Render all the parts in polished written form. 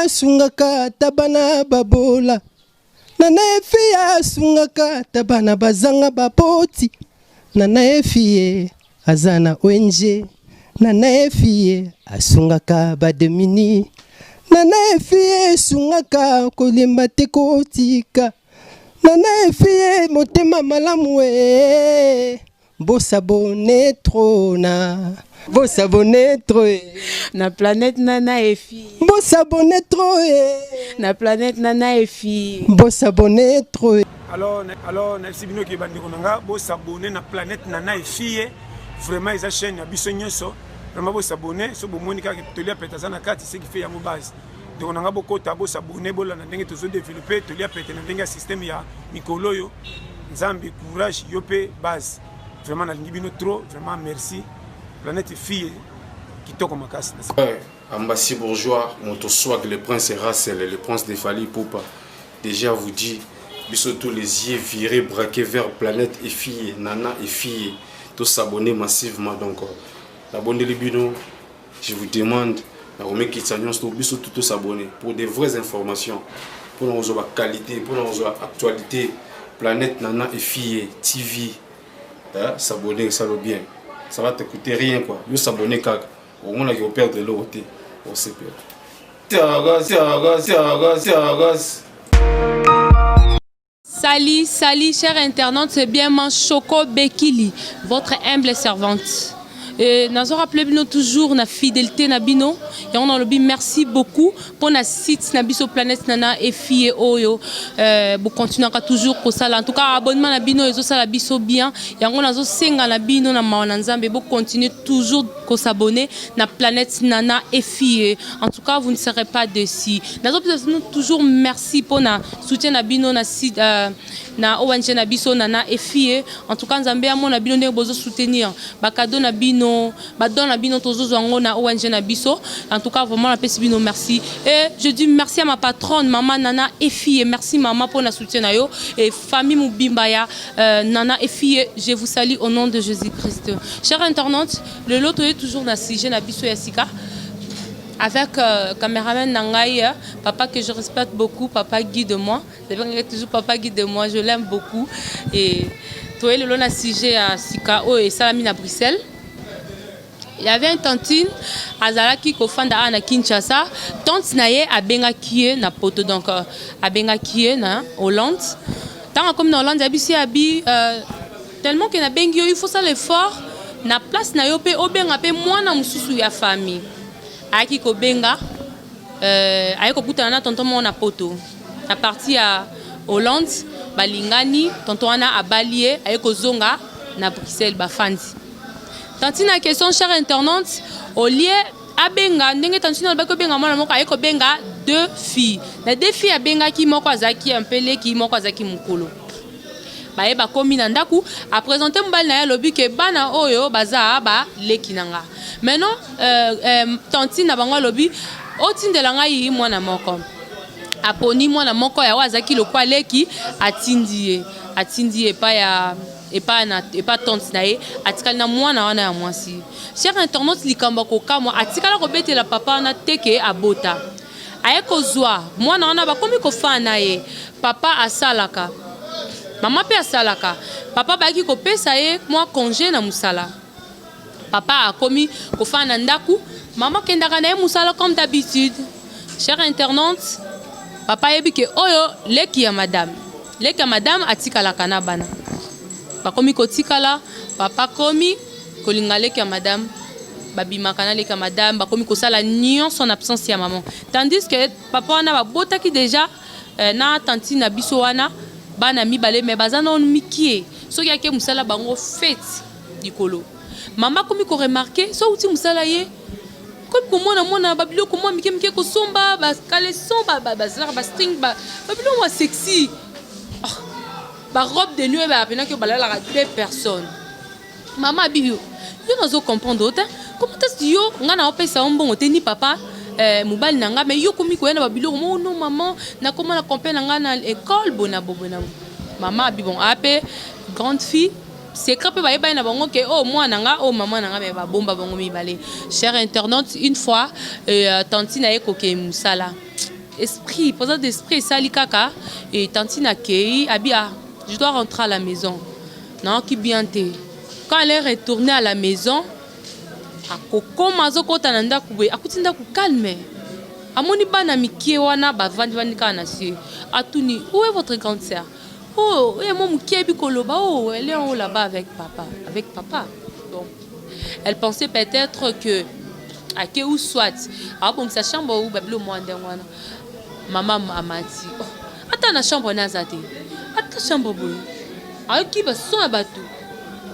sungaka tabana babola. Nana efia sungaka tabana bazanga bapoti. Nana efie azana ONG. Nana efie asungaka bademini. Nana efie sungaka kolemba tekotika. Nana efie motema malamwe. Bossa bonnet trona. Bossa bonnet trop. Na planète Nana Efi. Bossa bonnet trop. Na planète Nana Efi. Bossa bonnet trop. Alors, merci bino ki bandi konanga. Bossa bonnet na planète Nana Efi. Vraiment, ils chaîne ya biso nyonso. Vraiment bossa bonnet. So bomoni ka tolia peta na kati ce qui fait ya mo base. Donc on a beaucoup de bossa bonnet bola na ndenge tozo développer tolia peta na ndenge système ya mikolo yo. Nzambi courage yope base. Vraiment, na trop, vraiment merci. Planète fille qui toque ma casse. Ambassi bourgeois, Montoswag, le prince Rassel, le prince de Fali Poupa. Déjà vous dit, bisous tous les yeux virés, braqués vers planète et filles, Nana et filles, tous s'abonner massivement. Donc, abonnez les bino, je vous demande, tous s'abonner pour des vraies informations, pour nos qualité, pour nos actualités. Planète Nana et filles, TV. S'abonner, ça va bien. Ça va te coûter rien quoi. Yo s'abonner car au moins là perdre de l'eau on sait pas. Salut, chers internautes, c'est bien mon Choco Bekili, votre humble servante. Et nous avons rappelé toujours la fidélité na bino et on a le merci beaucoup pour la site na biso planète Nana Efi et Oyo pour continuer toujours comme ça en tout cas abonnement na bino et ça la biso bien et on a zo senga na bino na mawananzambe pour continuer toujours qu'on s'abonner na planète Nana Efi en tout cas vous ne serez pas déçus. Nous toujours merci pour na soutien na bino na site na ONG na biso Nana Efi en tout cas nzambe amon na bino ne bozo soutenir ba cadeau na bino ba don na bino tozo zango na ONG na biso en tout cas vraiment la pesi bino merci et je dis merci à ma patronne maman Nana Efi et merci maman pour la soutien na yo et famille Mubimba ya Nana Efi je vous salue au nom de Jésus-Christ. Chers internautes, le lot est toujours na sujet na biso ya sika avec caméraman Nangaï, papa que je respecte beaucoup, papa Guy de moi. C'est vrai que toujours papa Guy de moi, je l'aime beaucoup. Et toi, le long à sujet à Sikao et Salamine à Bruxelles. Il y avait une tantine à Zalaki Kofanda à Kinshasa. Tante Naye à Bengakie na poto donc à Bengakie na Hollande. Tant comme dans Hollande, Abi tellement que na Bengio il faut ça l'effort. Na place na yo pe obenga pe moi na mususu ya famille. Aiki ko benga aiko kutana na tonton mon na poto na partie à Hollande balingani tonton ana abalie aiko zonga na Bruxelles bafandi tantina question chers internautes au lieu abenga ndenge tantina ba ko benga mwana moko aiko benga deux filles na deux filles abenga ki moko azaki ampele ki moko azaki mukolo baye ba komi na ndaku a présenter mbali na ya lobi ke bana oyo baza ba lekinanga maintenant tantine na bango lobi otindela ngai mwana moko aponi mwana moko ya wazaki lokwa leki atindi epa ya epa tante na ye atikali na mwana wana ya mwasi chers internautes likamba kokamwa atikala kobetela papa na teke abota aye kozwa mwana wana bakomi kofana na ye papa asalaka maman pe asalaka papa baki kopesa ye mwa congé na musala papa a komi kofana ndaku maman kendaka na ye musala comme d'habitude chers internautes papa yebi ke oyo leki ya madame atikala kana bana bakomi kotikala papa komi kolinga leki ya madame babimaka na leki ya madame bakomi kosala nyonso en absence ya maman tandis que papa wana babotaki déjà na tantine na biso wana bana mibale me baza non mikie soki yake musala bango fête dikolo mama komi ko remarquer so uti musala ye comme comment mona babilo comment mikie ko somba ba caleçon ba string ba babilo wa sexy ba robe de nuit ba pena que balala deux personnes mama biyo yo nazo comprendre autant comment est-ce yo ngana opesa mbongo teni papa mobali nanga mais yo komi ko yana babilo mo non maman na comment na compagnie nanga na école bona maman bi bon apé grande fille c'est crapé ba na bango ke oh moi nanga oh maman nanga mais ba bomba bango mi balé chers internautes une fois tantine aye ko ke musala esprit, présence d'esprit, sali kaka et tantine akei abia, je dois rentrer à la maison. Non, qui bien te. Quand elle est retournée à la maison, akoko mazo kota nanda kuwe, akutinda ku calme. Amoni bana mikie wana bavandi vandi kana si. Atuni, où est votre grande sœur? Oh, et mon mukie bikoloba, oh, elle est en haut là-bas avec papa, avec papa. Donc, elle pensait peut-être que à que ou soit, ah bon, sa chambre où bablo moandengwana. Maman m'a dit, oh, attends la chambre nazate, attends chambre boy. Ah qui va son abatou.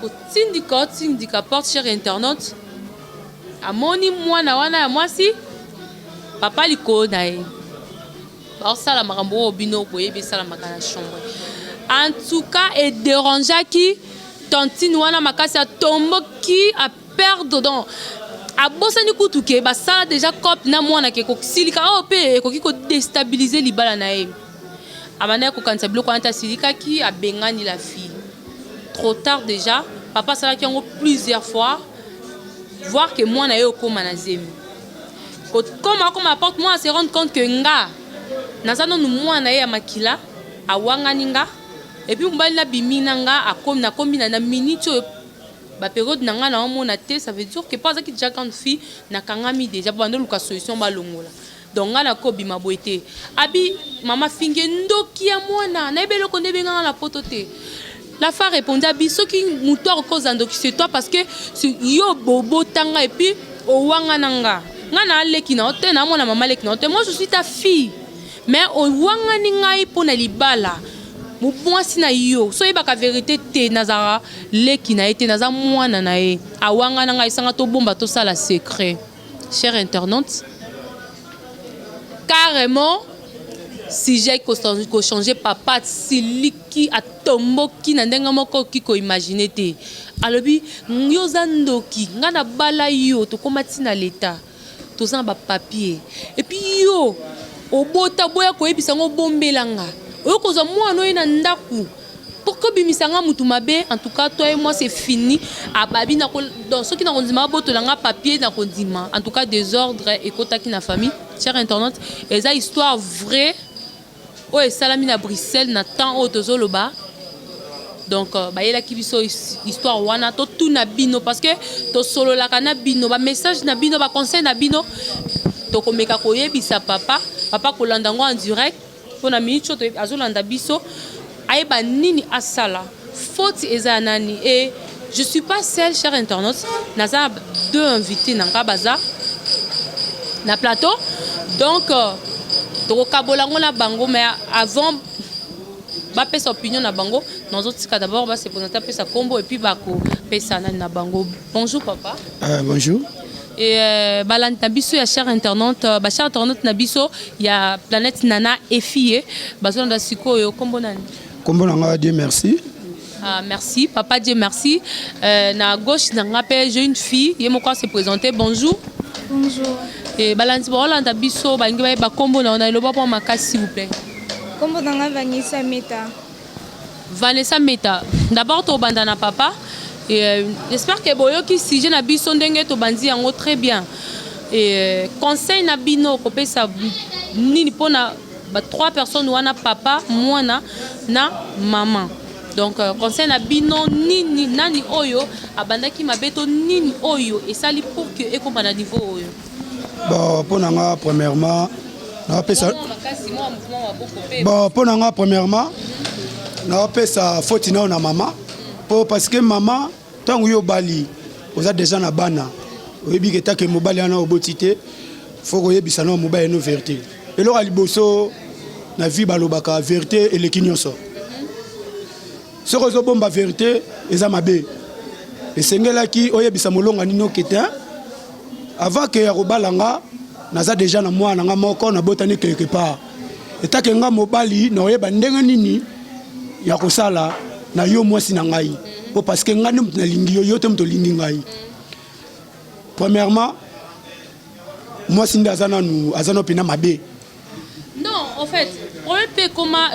Au syndicat porte chère internaute. A moni moi na wana moi si. Papa liko nae. Or ça la marambo bino boye be ça la makana chambre. En tout cas et dérangea qui tantine wana makasi a tombo qui a perdre donc. A bosani kutuke ba sala déjà cop na mwana ke ko silika o pe ko ki ko déstabiliser libala nae. Amana ko kanisa biloko anta silika qui a bengani la fille. Trop tard déjà, papa sala qui en plusieurs fois voir que moi na yo ko manazemi. Comme apporte moi se rendre compte que nga nazano nu moi na ya makila awangani nga et puis mbali na bimina nga akom na kombina na minute ba période na nga na mona te, ça veut dire que pas ça qui déjà grande fille na kangami déjà bando luka solution ba longola. Donc nga na ko bima boité abi mama finge ndoki ya mwana na ebelo ko ndebenga na potote. La femme répondait à biso qui moutoire cause ndoki c'est toi parce que yo bobo tanga et puis o wanga nanga nga na leki na ote na mona mama leki na ote moi je suis ta fille mais o wanga ni ngai pona libala mwasi na yo so yeba ka vérité te nazara leki na été naza mwana na e awanga na ngai sanga to bomba to sala secret. Chers internautes, carrément si j'ai ko changer papa siliki atomboki na ndenga moko ki ko imaginer te alobi yo zandoki nga na bala yo to komati na l'état to za ba papier et puis yo obota boya ko ebisa ngo bombelanga oyo kozwa mwana oyo na ndaku pourquoi bimisanga mutu mabe. En tout cas toi et moi c'est fini ababi na dans ceux qui na kondima botolanga papier na kondima en tout cas désordre et kotaki na famille. Chers internautes, et ça histoire vraie oh et salami na Bruxelles na temps au tozoloba. Donc ba yela ki biso histoire wana to tout na bino parce que to solo la kana bino ba message na bino ba conseil na bino to komeka koyebisa papa ko landa ngo en direct pona minute to azolanda biso ayeba nini asala faute eza nani. Et je suis pas seule, chers internautes, naza deux invités nanga baza na plateau. Donc tokabolango na bango mais avant ba pesa opinion na bango nos autres cas d'abord va se présenter pesa combo et puis bako pesa na bango. Bonjour papa. Bonjour. Et balan tabiso ya chers internautes ba chers internautes na biso ya planète Nana Effiye bazona da sikoyo combo nani. Combo nanga Dieu merci. Merci papa Dieu merci. Na gauche nanga pe j'ai une fille yemo quoi se présenter. Bonjour. Bonjour. Et balanti bolanda biso bangi ba combo na loba pour makasi s'il vous plaît. Combo nanga Vanessa Meta. Vanessa Meta. D'abord to bandana papa et j'espère que boyo ki si je na biso ndenge to bandi yango très bien. Et conseil na bino ko pesa nini pona ba trois personnes wana papa mwana na maman. Donc conseil na bino nini nani oyo abandaki mabeto nini oyo et sali pour que e komba na niveau oyo. Bon pour nanga premièrement na pesa bon pour nanga premièrement na pesa faute na maman pour parce que maman tant yo bali oza déjà na bana oyebi ke ta ke mobali ana obotité faut que yebisa na mobali no vérité et lo aliboso na vie balobaka vérité et le kinyonso ce que bomba vérité eza mabe et sengela ki oyebisa molonga nino ketin avant que ya robalanga naza déjà na moi na nga moko na botani quelque part et ta ke nga mobali na oyeba ndenge nini ya kosala na yo mwasi na ngai parce que nga na lingi yo te mto lingi ngai. Premièrement moi si ndazana nu azano pina mabe. Non, en fait, comment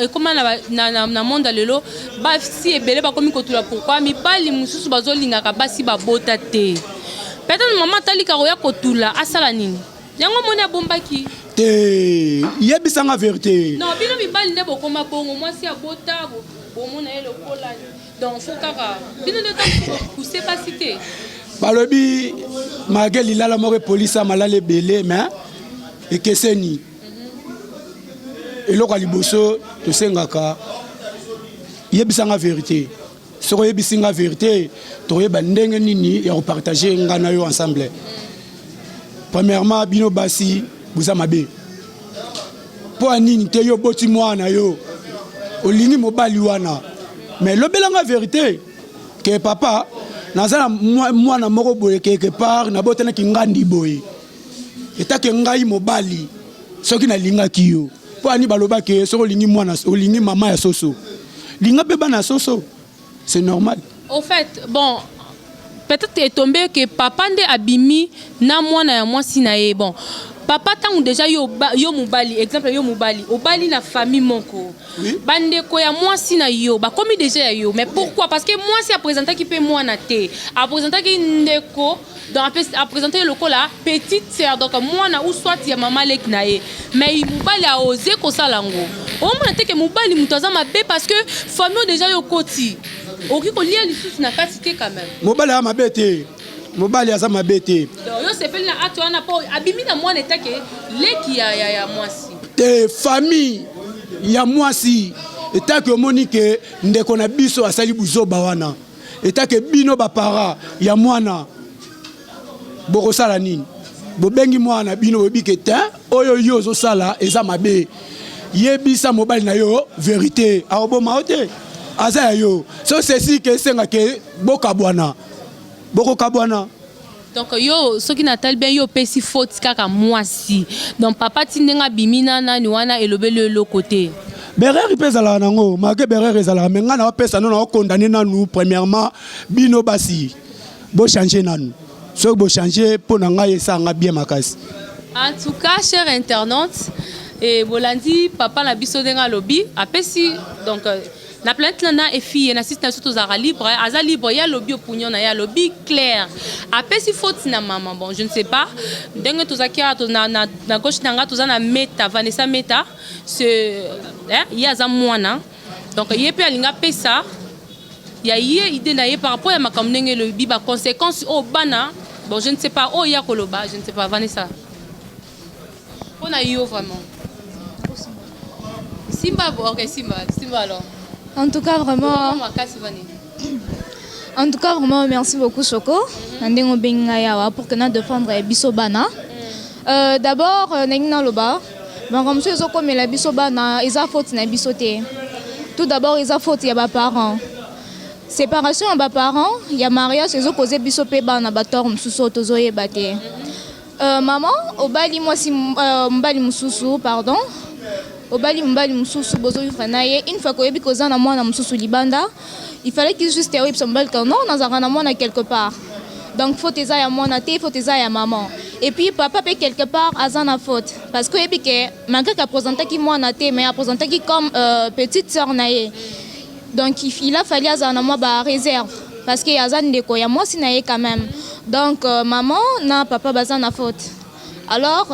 na monde lelo ba si ebele ba komi kotula pourquoi mi bali mususu bazolinga ka basi ba botate. Peut-être maman tali ka roya kotula asala nini. Yango moni abombaki. te yebisanga vérité. Non, bino mibali nde bokoma bongo mwasi ya bota bomona ye lokola. Donc faut kaka bino nde pousser pas cité. Balobi malgré lilala moko police malale belé mais ekeseni. Eloko liboso to sengaka yebisanga vérité. Soko yebisinga vérité to yeba ndenge nini ya partager ngana yo ensemble. Premièrement bino basi buza mabe. Po anini te yo boti mwana yo. Olingi mobali wana. Mais lobelanga vérité que papa nazala mwana moko boye quelque part na botana ki ngandi boye. Eta ke ngai mobali soki na linga kiyo. Po ani baloba ke soko lingi mwana olingi mama ya soso. Linga beba na soso. C'est normal. Au fait, bon, peut-être est tombé que papa nde abimi na mwana ya mwasi na ye. Bon, papa tangu déjà yo mobali, exemple yo mobali, obali na famille moko. Oui. Bande ko ya mwasi na yo, ba komi déjà ya yo. Mais pourquoi? Parce que mwasi a présenté qui peut mwana te. A présenté qui ndeko, donc a présenté le ko la petite sœur. Donc mwana ou soit ya maman lek na ye. Mais mobali a osé ko salango. O mona te que mobali mutaza mabe parce que famille déjà yo koti. Oki ko lia lisusu na kati te quand même. Mobali ya mabete. Mobali ya mabete. Donc yo sepeli na acte wana po abimi na mwana etake leki ya mwasi. Te famille ya mwasi etake omonike ndeko na biso asali buzoba wana. Etake bino ba para ya mwana. Bokosala nini? Bobengi mwana bino bobike te oyo yo zo sala eza mabe. Yebisa mobali na yo vérité. Aroboma ote. Aza yo. So ceci que senga ke bokabwana. Boko kabwana. Donc yo soki natal bien yo pesi faute kaka mwasi. Donc papa tindenga bimina na ni wana elobele le côté. Berere pesa la nango, marqué berere ezala menga na pesa non na condamné na nous premièrement bino basi. Bo changer nanu. So bo changer pour nanga yesa nga bien makasi. En tout cas, chers internautes, et bolandi papa na biso denga lobby apesi donc na plainte na et fille na système surtout za libre aza libre ya lobby opinion na ya lobby clair apesi faute na maman bon je ne sais pas dengue tozakia na gauche nanga tozana meta Vanessa meta ce ya za mwana donc yepe alinga pesa ya ye idée na ye par rapport à makambo ndenge lobby ba conséquences au bana bon je ne sais pas oh ya koloba je ne sais pas Vanessa on a eu vraiment Simba ok Simba alors. En tout cas, vraiment, merci beaucoup, Choco. Pour que nous défendre Bisobana. D'abord, nous loba. Comme ceux qui ont la Bisobana, ils ont faute na bisoté. Tout d'abord, ils ont faute il y a parents. Séparation à parents, il y a mariage, ils ont causé Bisopé bana bator msuso tozoye bate. Maman, obali moi si mbali msusu, pardon. Obali mbali mususu bozo yufanaye une fois que bikoza na mwana mususu libanda il fallait qu'il juste ait mbali quand non nazara na mwana quelque part donc faut eza ya mwana te faut eza ya maman et puis papa peut quelque part azana faute parce que ebike manque ka présenter qui mwana te mais a présenter qui comme petite sœur naye donc il a fallu azana moi ba réserve parce que azan ndeko ya moi sinaye quand même donc maman na papa bazana faute alors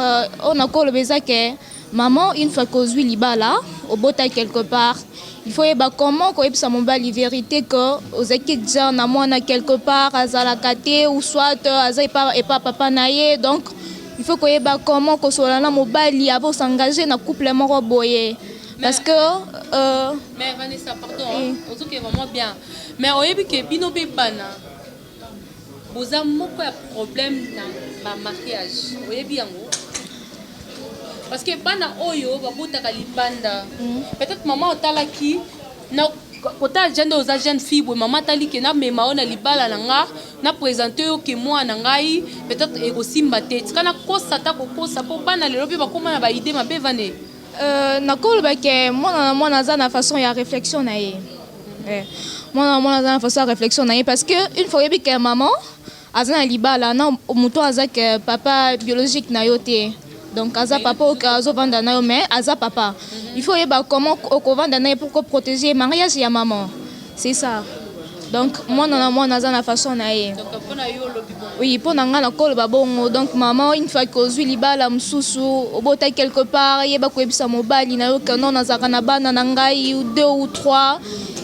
on a encore le besoin que maman, une fois qu'on vit là, au bota quelque part, il faut y comment qu'on ait sa mobile vérité que aux équipes na moi quelque part à la kate ou soit et pas papa naie donc il faut qu'on ait comment qu'on soit là mobile y avoir s'engager na couple moro boyer parce que mais Vanessa pardon on dit que vraiment bien mais on est que bino bana vous avez beaucoup de problèmes dans ma mariage on est bien parce que bana oyo babutaka libanda peut-être maman otalaki na kota jende aux jeunes filles maman taliki na mema ona libala nanga na présenter yo ke moi na ngai peut-être e osimba tete kana kosa ta kokosa po bana lelo pe bakoma na ba idée mabe vane na koloba ke mwana za na façon ya réflexion na ye mwana za na façon ya réflexion na ye parce que une fois yebi ke maman azana libala na muto azaka papa biologique na yo te. Donc, Aza papa ou Kazo Vandana, mais Aza papa. Il faut y avoir comment au Vandana pour protéger le mariage et maman. C'est ça. Donc, moi, on a la façon d'aller. Donc, on a eu le Oui, pour nanga na kolo babongo. Donc maman une fois que ozwi libala mususu, obota quelque part, yeba ko ebisa mobali na yo kanon na zakana bana na ngai ou 2 ou 3.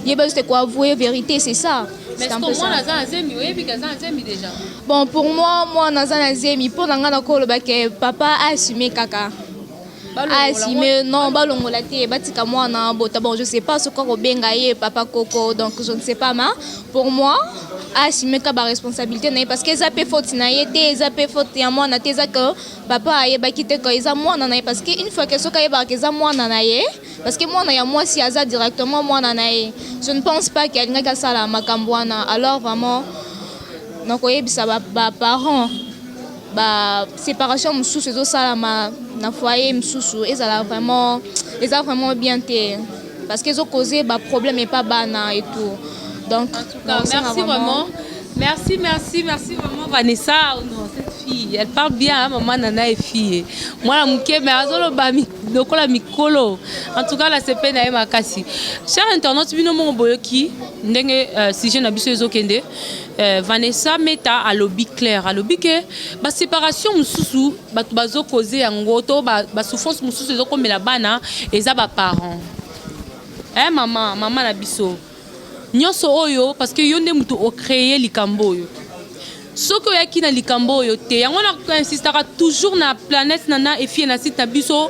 Yeba juste quoi avouer vérité, c'est ça. Mais est-ce que moi naza zemi oyebi kaza zemi déjà? Bon pour moi naza zemi pour nanga na kolo ba ke papa a assumé kaka. Assumé non balongola te batika mwana bota bon je sais pas ce qu'on benga ye papa Coco donc je ne sais pas mais pour moi assumer ka ba responsabilité na parce que ça peut faute na yete ça peut faute ya mwana te ça que papa ye ba kite ko eza mwana na parce que une fois que so ka ye ba ke za mwana na ye parce que mwana ya moi si aza directement mwana na ye je ne pense pas qu'il y a sala makambwana alors vraiment donc oyebisa ba parents ba séparation mususu ezo sala na foyer mususu ezala vraiment bien te parce que ezo causer ba problème et pas bana et tout donc en tout cas merci vraiment merci vraiment Vanessa non cette fille elle parle bien hein, maman nana et fille moi la muke mais azolo ba mi lokola mikolo en tout cas la CP na makasi cher internaute bino mo boyoki ndenge sujet na biso ezokende Vanessa meta à lobby clair à lobby que ba séparation mususu batu bazo causer yango to ba souffrance mususu ezokomela bana eza ba parents maman na biso nyonso oyo parce que yo nde mutu o créer likambo oyo soko yaki na likambo oyo te yango na insistaka toujours na planète nana et fie na site na biso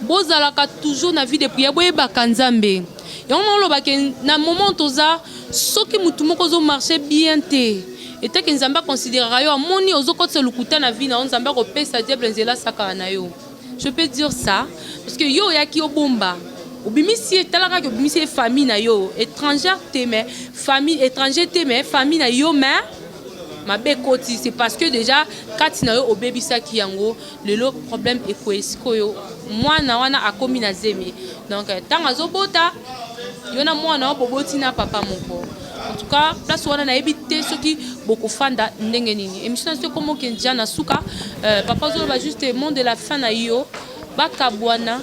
bozalaka toujours na vie de prière boyebaka nzambe yango olobaka na moment toza soki mutu moko ozo marcher bien te et que nzambe considérera yo amoni ozokotisa lukuta na vie na nzambe akopesa diable nzela saka na yo je peux dire ça parce que yo yaki obomba obimisi talaka que obimisi famille na yo étrangère te mais famille étranger te mais famille na yo mais ma bekoti c'est parce que déjà kati na yo obebisaki yango lelo problème ekoesiko yo mwana wana akomi na zemi donc tant azobota yo na mwana boboti na papa moko en tout cas place wana na ebité soki beaucoup fanda ndenge nini émission c'est comme que njana suka papa zo ba juste monde de la fin na yo bakabwana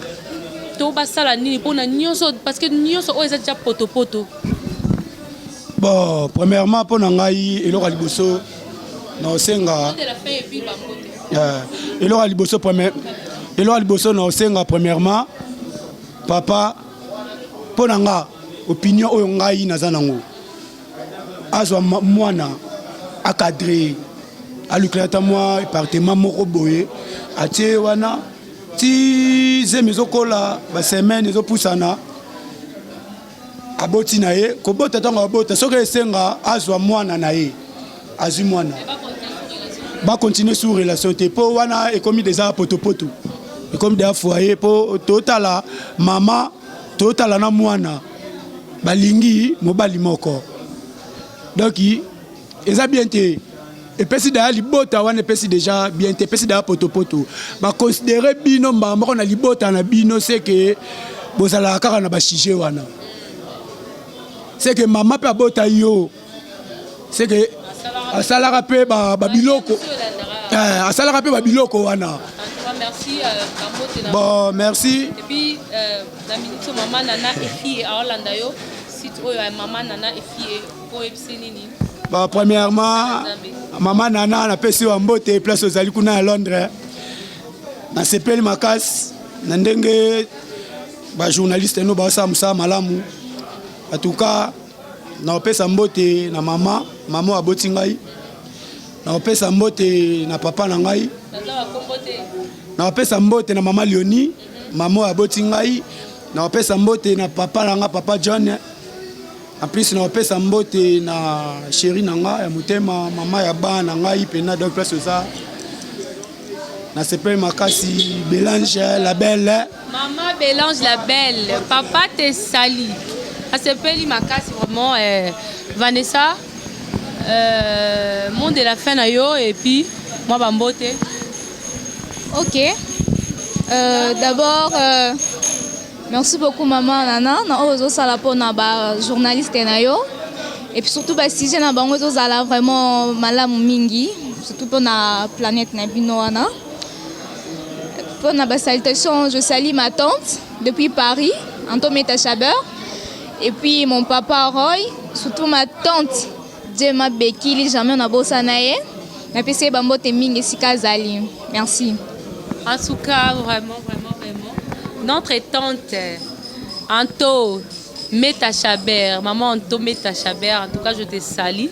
to basala nini pona nyonso parce que nyonso o eza poto. Bon, premièrement pour ngai elora liboso na osenga elora liboso na osenga premièrement papa pour nanga opinion oyo ngai naza nango azwa mwana akadre aluklata moi appartement moko boye atie wana ti zemi zokola ba semaine ezopusana aboti na ye kobota ntango abota soki esenga azwa mwana na ye azwi mwana bakontinue sur relation te mpo wana ekomi deja potopoto ekomi deja foyer mpo totala mama totala na mwana balingi mobali moko donc eza bien te epesi deja libota wana epesi deja bien te epesi deja potopoto baconsidere bino mbala moko na libota na bino seke bozalaka kaka na bashige wana c'est que maman peut abota yo c'est que asalaka pe babiloko asalaka pe babiloko wana merci bon merci et puis la minute maman nana et fille à Orlando yo site oyo maman nana et fille o epsinini bah premièrement maman nana na pesi wa mbote place ozali kuna à Londres na sepeli makasi na ndenge ba journaliste no ba sa musa malamu. En tout cas, na opesa mbote na mama aboti ngai. Na opesa mbote na papa na ngai. Na opesa mbote na mama Leonie, mama aboti ngai. Na opesa mbote na papa na nga papa John. En plus na opesa mbote na chérie na nga ya mutema mama ya ba na ngai pena donc place ça. Na sepel makasi Bélange la belle. Maman Bélange la belle, papa te sali. Asepeli makasi vraiment Vanessa monde de la fin na yo et puis moi bambote. OK. D'abord merci beaucoup maman nana na ozo sala pona ba journaliste na yo et puis surtout ba sujet na bango ozo sala vraiment malamu mingi surtout pona planète na bino wana. Pona ba salutation je salue ma tante depuis Paris Antometa Chabeur. Et puis mon papa Roy, surtout ma tante Djema Bekili, jamais on a bossé naé. Na pese bambo te mingi sika zali. Merci. En tout cas, vraiment. Notre tante, Anto Meta Chaber, maman Anto Meta Chaber, en tout cas, je te salue.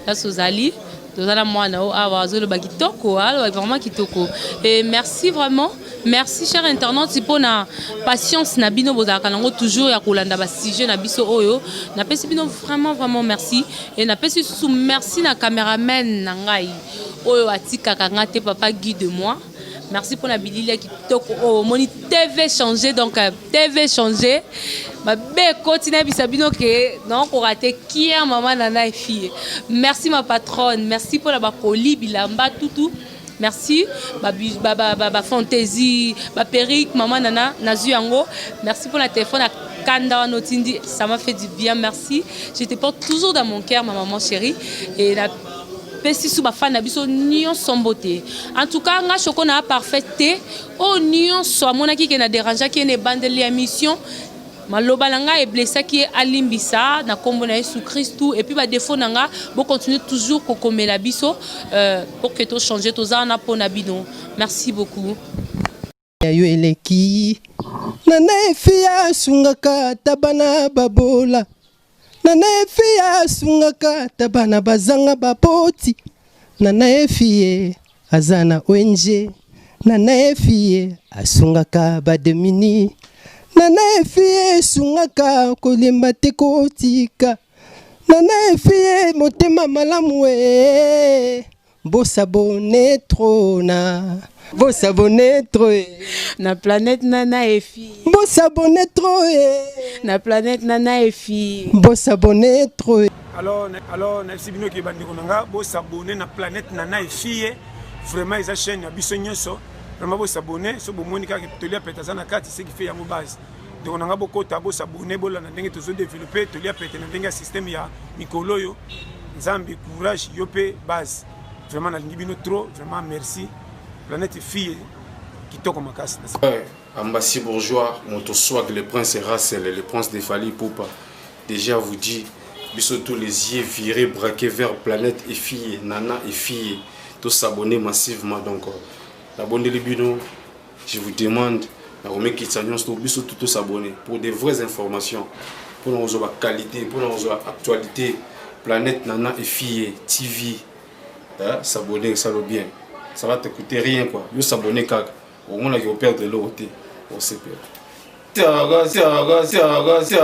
Là, Sozali. Et merci vraiment. Merci, chers internautes, pour la patience. Nabino Bozakalango, toujours, ya kolanda ba sujet Nabiso Oyo. Napesi bino vraiment merci. Et napesi sous merci na caméraman Nangai. Oyo atika kangate papa guide moi. Merci pour la bilile qui toko oh moni TV changé donc TV changé ma be continue bisabino que non ko raté qui est maman nana et fille. Merci ma patronne, merci pour la bakoli bilamba toutou. Merci ba fantaisie, ba perruque maman nana nazu yango. Merci pour la téléphone à Kanda Notindi, ça m'a fait du bien, merci. Je te porte toujours dans mon cœur ma maman chérie et la pesi sous fan nabiso nion somboté. En tout cas, nga choko na parfaité. Oh nion so mona ki na déranger qui ne bande l'émission. Maloba langa est blessé qui est alimbisa na kombo na Jésus Christou et puis ba défaut nanga bo continuer toujours ko komela biso pour que to changer to za na pona bino. Merci beaucoup. Yo eleki nana efia sungaka tabana babola. Nana efia sungaka tabana bazanga bapoti. Nana efie azana ONG. Nana efie asungaka bademini. Nana efie sungaka kolemba te kotika. Nana efie motema malamu e. Bosabone trona. Bosabone trop. Na planète Nana et fille. Bosabone trop. Na planète Nana et fille. Bosabone trop. Alors merci bino ki bandi konanga bosabone na planète Nana et fille. Vraiment ils chaîne ya biso nyonso. Vraiment bosabone so bomoni ka tolia peta na kati ce qui fait ya mo base. Donc on a beaucoup de tabou s'abonner bola na ndenge tozo développer tolia peta na ndenge système ya mikolo yo. Nzambi courage yopé base. Vraiment na bino trop vraiment merci. Planète fille qui toque ma casse. Ambassi bourgeois, Montoswag, le prince Racel, le prince de Fali Poupa. Déjà vous dit, biso tous les yeux virés, braqués vers planète et fille, nana et fille, tous s'abonner massivement. Donc, abonnez les bino, je vous demande, biso tous s'abonner pour des vraies informations, pour nos qualité, pour nos actualité, planète nana et fille, TV, s'abonner, ça va bien. Ça va te coûter rien quoi. Yo s'abonner car au moins là qui perdre de l'autre. On sait pas. C'est